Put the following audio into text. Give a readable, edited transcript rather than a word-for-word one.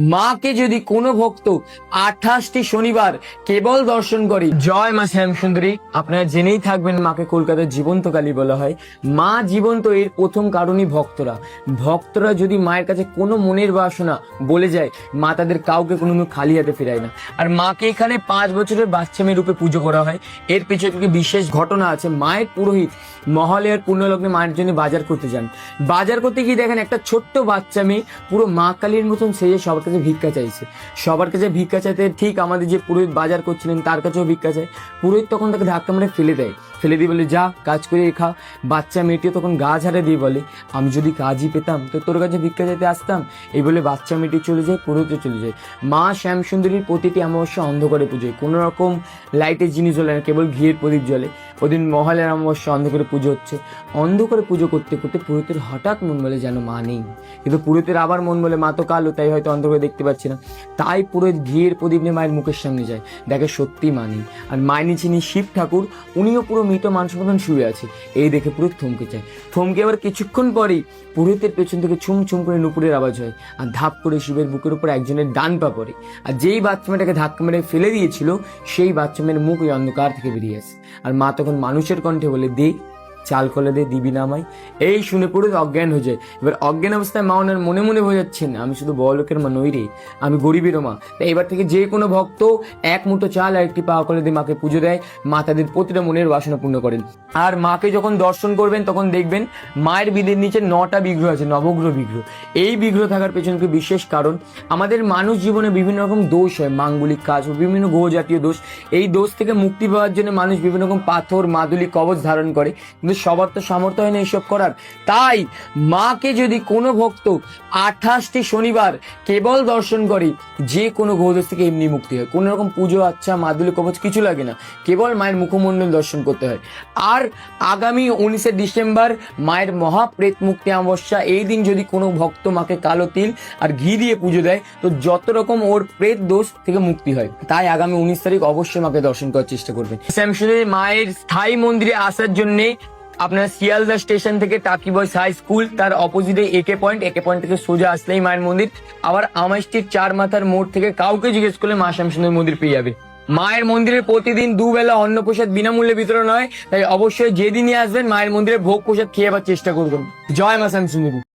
মাকে যদি কোনো ভক্ত 28টি শনিবার কেবল দর্শন করে, জয় মা শ্যামসুন্দরী। আপনারা জেনেই থাকবেন মাকে কলকাতার জীবন্ত কালী বলা হয়। মা জীবন্ত এর প্রথম কারণই ভক্তরা যদি মায়ের কাছে কোনো মনের বাসনা বলে যায়, মা তাদের কাউকে কোনোদিন খালি হাতে ফেরায় না। আর মাকে এখানে 5 বছরের বাচ্চা মেয়ে রূপে পুজো করা হয়। এর পেছনে বিশেষ ঘটনা আছে। মায়ের পুরোহিত মহালয়ার পুণ্যলগ্নে মায়ের জন্য বাজার করতে যান। বাজার করতে গিয়ে দেখেন একটা ছোট্ট বাচ্চা মেয়ে পুরো মা কালীর মতন সেজে সবার কাছে ভিক্ষা চাইছে। সবার কাছে ভিক্ষা চাইতে ঠিক আমাদের যে পুরোহিত বাজার করছিলেন তার কাছেও ভিক্ষা চায়। পুরোহিত তখন তাকে ধাক্কা মেরে ফেলে দেয়, ফেলে দিয়ে বলে যা কাজ করে খা। বাচ্চা মেয়েটিও তখন গা ঝাড়ে দিয়ে বলে আমি যদি কাজই পেতাম তো তোর কাছে ভিক্ষা চাইতে আসতাম। এই বলে বাচ্চা মেয়েটি চলে যায়, পুরোহিত চলে যায়। মা শ্যামসুন্দরীর প্রতিটি অমাবস্যা অন্ধকারে পুজোয়, কোনো রকম লাইটের জিনিস জ্বলে না, কেবল ঘিয়ের প্রদীপ জ্বলে। ওদিন মহালয়ার অমাবস্যা অন্ধকারে পুজো হচ্ছে। অন্ধকারে পুজো করতে করতে পুরোহিতের হঠাৎ মন বলে যেন মা নেই, কিন্তু পুরোহিতের আবার মন বলে মা তো কালো, তাই হয়তো অন্ধকারে দেখতে পাচ্ছি না। তাই পুরোহিত ঘিয়ের প্রদীপ নিয়ে মায়ের মুখের সামনে যায়, দেখে সত্যি মা নেই। আর মায়ের নিচে শিব ঠাকুর, উনিও পুরো মৃত মানুষ মতন শুয়ে আছে। এই দেখে পুরোহিত থমকে যায়। থমকে আবার কিছুক্ষণ পরেই পুরোহিতের পেছন থেকে ছুম ছুম করে নুপুরের আওয়াজ হয়, আর ধাপ করে শিবের বুকের উপর একজনের ডান পা পড়ে। আর যেই বাচ্চা মেয়েটাকে ধাক্কা মেরে ফেলে দিয়েছিল সেই বাচ্চা মেয়ের মুখ ওই অন্ধকার থেকে বেরিয়ে আসে। আর মা তখন মানুষের কণ্ঠে বলে দে চাল কলে দে, দিবি না আমায়। এই শুনে পুরোহিত অজ্ঞান হয়ে যায়। এবার অজ্ঞান অবস্থায় মা ওনার মনে মনে বোঝাচ্ছেন আমি শুধু বড়লোকের মা নই রে, আমি গরিবেরও মা। তাই এবার থেকে যে কোনো ভক্ত এক মুঠো চাল আর একটি পাওয়া কলে দিয়ে মাকে পুজো দেয়, মা তাদের প্রতিটা মনের বাসনা পূর্ণ করেন। আর মাকে যখন দর্শন করবেন তখন দেখবেন মায়ের বিদের নিচে 9টা বিগ্রহ আছে, নবগ্রহ বিগ্রহ। এই বিগ্রহ থাকার পেছনে বিশেষ কারণ, আমাদের মানুষ জীবনে বিভিন্ন রকম দোষ হয়, মাঙ্গলিক কাজ ও বিভিন্ন গ্রহ জাতীয় দোষ। এই দোষ থেকে মুক্তি পাওয়ার জন্য মানুষ বিভিন্ন রকম পাথর, মাদুলি, কবচ ধারণ করে, কিন্তু সবার তো সামর্থ্য হয় না এইসব করার। তাই মাকে যদি কোনো ভক্ত 28টি শনিবার কেবল দর্শন করে, যে কোনো গ্রহদোষ থেকে এমনি মুক্তি হয়। কোনো রকম পুজো আচ্ছা মাদুলি কবচ কিছু লাগে না, কেবল মায়ের মুখমণ্ডল দর্শন করতে হয়। আর আগামী 19শে ডিসেম্বর মায়ের মহাপ্রেত মুক্তি অমাবস্যা, এই দিন যদি কোনো ভক্ত মাকে কালো তিল আর ঘি দিয়ে পুজো দেয় তো যত রকম ওর প্রেত দোষ থেকে মুক্তি হয়। তাই আগামী 19 তারিখ অবশ্যই মাকে দর্শন করার চেষ্টা করবেন। শ্যামসুন্দরী মায়ের স্থায়ী মন্দিরে আসার জন্যে আপনার শিয়ালদা স্টেশন থেকে টাকি বয়স হাই স্কুল, তার অপোজিটে একে পয়েন্ট থেকে সোজা আসলেই মায়ের মন্দির। আবার আমাইস্টির 4 মাথার মোড় থেকে কাউকে জিজ্ঞেস করলে মা শ্যামসুন্দরী মন্দির পেয়ে যাবে। মায়ের মন্দিরে প্রতিদিন দুবেলা অন্ন প্রসাদ বিনামূল্যে বিতরণ হয়। তাই অবশ্যই যেদিনই আসবেন মায়ের মন্দিরে ভোগ প্রসাদ খেয়ে আবার চেষ্টা করবেন। জয় মা শ্যামসুন্দরী।